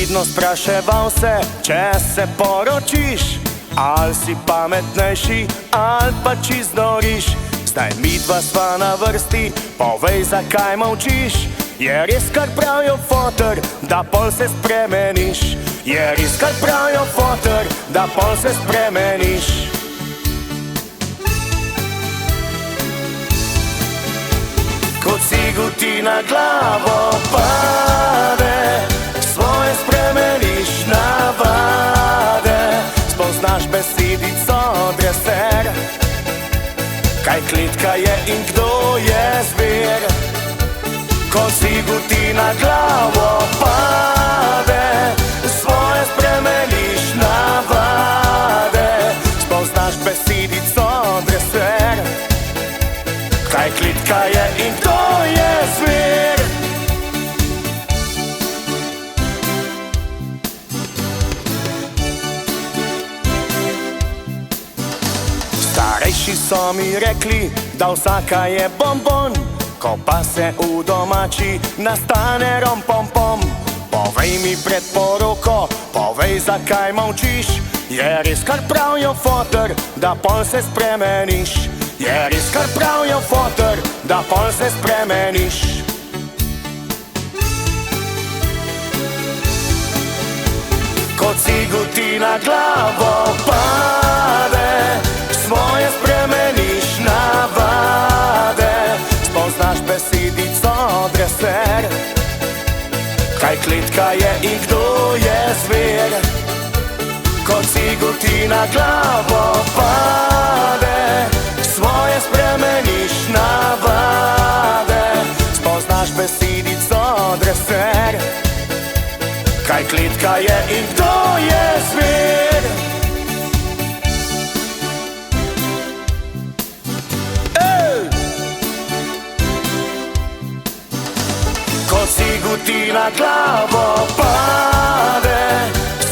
Vidno spraševal se, če se poročiš, ali si pametnejši, ali pa čist noriš. Zdaj midva sva na vrsti, povej, zakaj molčiš. Je res, kar pravijo foter, da pol se spremeniš. Je res, kar pravijo foter, da pol se spremeniš. Kot cigu ti na glavo pade, svoje spremeniš navade. Spoznaš besedico dreser, kaj klitka je in kdo je zver. Ko cigu ti na glavo pade, svoje spremeniš navade. Spoznaš besedico dreser, kaj klitka je in kdo je zver. Starejši so mi rekli, da vsaka je bonbon, ko pa se udomači, nastane rompompom. Povej mi pred poroko, povej, zakaj molčiš. Je res, kar pravijo foter, da pol se spremeniš. Je res, kar pravijo foter, da pol se spremeniš. Ko cigu ti na glavo pade, svoje spremeniš navade. Spoznaš besedico dreser, kaj klitka je in kdo je zver. Ko cigu ti na glavo pade, svoje spremeniš navade. Spoznaš besedico dreser, kaj klitka je in kdo je zver. Ko cigu ti na glavo pade,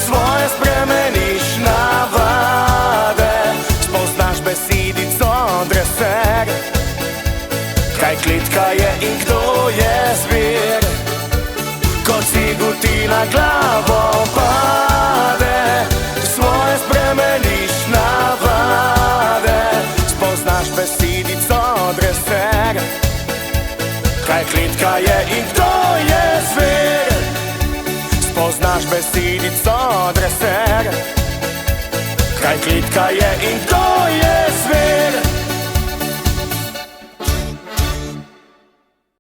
svoje spremeniš navade. Spoznaš besedico dreser, kaj klitka je in kdo je zver. Ko cigu ti na glavo pade, svoje spremeniš navade. Spoznaš besedico dreser, kaj klitka je in kdo je zver. Spoznaš besedico dreser, kaj klitka je in kdo je zver.